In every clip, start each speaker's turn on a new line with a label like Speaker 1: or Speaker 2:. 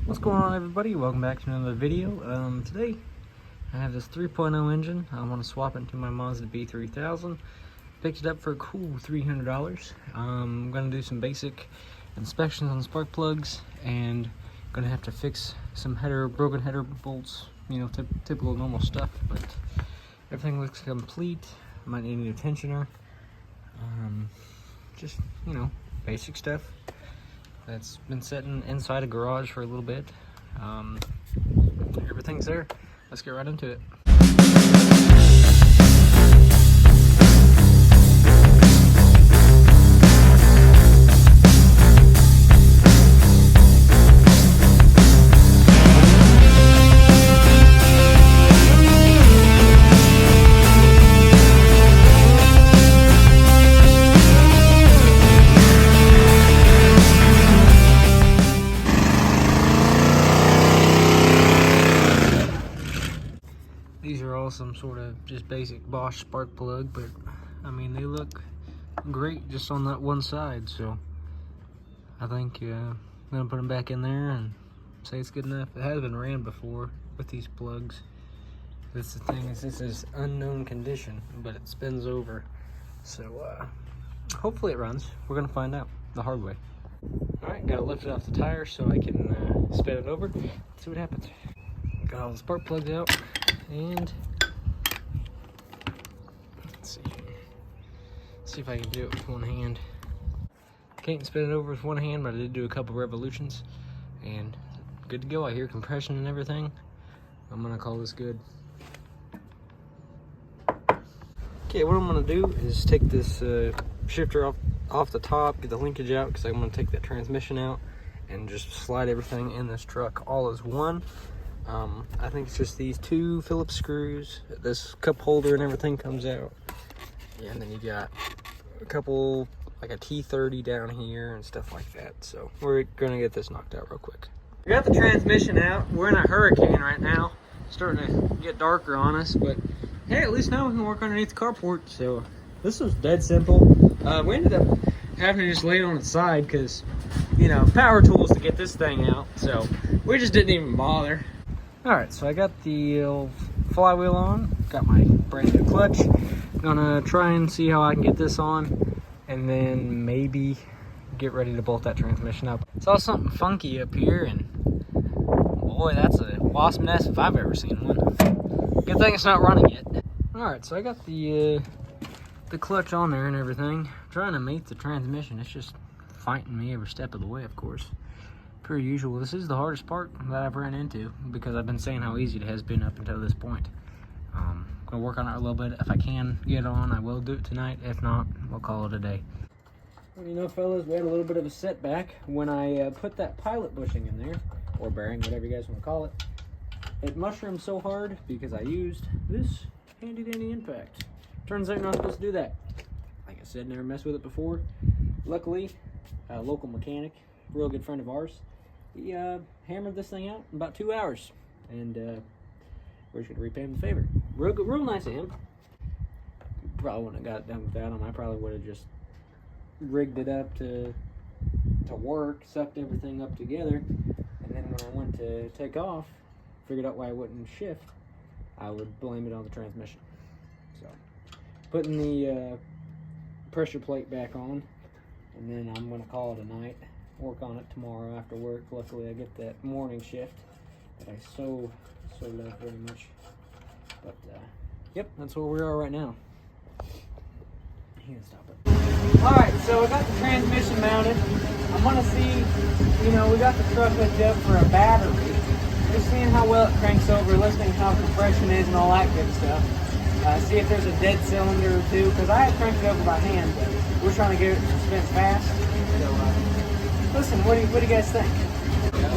Speaker 1: What's going on, everybody? Welcome back to another video. Today I have this 3.0 engine. I want to swap it into my Mazda b3000. Picked it up for a cool $300. I'm going to do some basic inspections on spark plugs and going to have to fix some broken header bolts, you know, typical normal stuff, but everything looks complete. Might need a new tensioner. Just, you know, basic stuff that's been sitting inside a garage for a little bit. Everything's there. Let's get right into it. These are all some sort of just basic Bosch spark plug, but I mean, they look great just on that one side, so I think I'm gonna put them back in there and say it's good enough. It has been ran before with these plugs. That's the thing, is this is unknown condition, but it spins over, so hopefully it runs. We're gonna find out the hard way. All right, gotta lift it off the tire so I can spin it over. Let's see what happens. Got all the spark plugs out. And let's see if I can do it with one hand. Can't spin it over with one hand, but I did do a couple revolutions and good to go. I hear compression and everything. I'm gonna call this good. Okay, what I'm gonna do is take this shifter off the top, get the linkage out, because I'm gonna take that transmission out and just slide everything in this truck all as one. I think it's just these two Phillips screws. This cup holder and everything comes out. Yeah, and then you got a couple, like a T30 down here and stuff like that. So we're gonna get this knocked out real quick. We got the transmission out. We're in a hurricane right now. Starting to get darker on us, but hey, at least now we can work underneath the carport. So this was dead simple. We ended up having to just lay it on its side because, you know, power tools to get this thing out. So we just didn't even bother. Alright, so I got the old flywheel on, got my brand new clutch. Gonna try and see how I can get this on, and then maybe get ready to bolt that transmission up. Saw something funky up here, and boy, that's a wasp nest if I've ever seen one. Good thing it's not running yet. Alright, so I got the clutch on there and everything. I'm trying to mate the transmission. It's just fighting me every step of the way, of course. Per usual, this is the hardest part that I've ran into because I've been saying how easy it has been up until this point. I'm gonna work on it a little bit. If I can get it on, I will do it tonight. If not, we'll call it a day. Well, you know, fellas, we had a little bit of a setback when I put that pilot bushing in there, or bearing, whatever you guys want to call it. It mushroomed so hard because I used this handy dandy impact. Turns out you're not supposed to do that. Like I said, never messed with it before. Luckily, a local mechanic, real good friend of ours, he hammered this thing out in about 2 hours, and we're just gonna repay him the favor. Real nice of him. Probably wouldn't have got it done without him. I probably would have just rigged it up to work, sucked everything up together, and then when I went to take off, figured out why I wouldn't shift, I would blame it on the transmission. So, putting the pressure plate back on, and then I'm gonna call it a night. Work on it tomorrow after work. Luckily I get that morning shift that I so love very much. But yep, that's where we are right now. You can stop it. Alright, so I got the transmission mounted. I'm gonna see, you know, we got the truck hooked up for a battery. Just seeing how well it cranks over, listening how compression is and all that good stuff. See if there's a dead cylinder or two, because I have cranked it over by hand, but we're trying to get it to spin fast. So listen, what do you guys think? Yeah.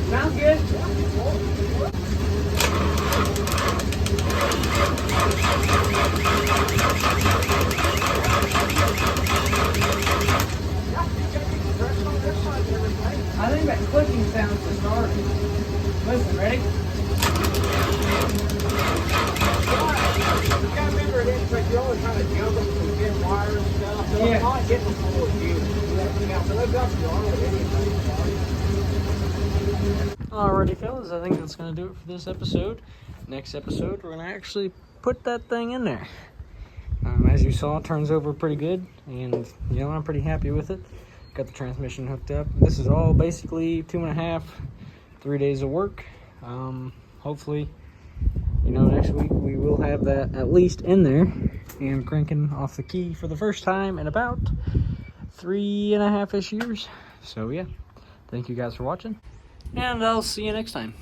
Speaker 1: Sounds good. ready?
Speaker 2: You gotta remember it is, but you're always trying to jump it with thin wire and stuff. So
Speaker 1: Yeah.
Speaker 2: it's not getting the full view. Yeah, so they've got the wrong with anything.
Speaker 1: Alrighty, fellas, I think that's going to do it for this episode. Next episode, we're going to actually put that thing in there. As you saw, it turns over pretty good, and, you know, I'm pretty happy with it. Got the transmission hooked up. This is all basically 2.5, 3 days of work. Hopefully, you know, next week we will have that at least in there and cranking off the key for the first time in about 3.5-ish years. So, yeah, thank you guys for watching. And I'll see you next time.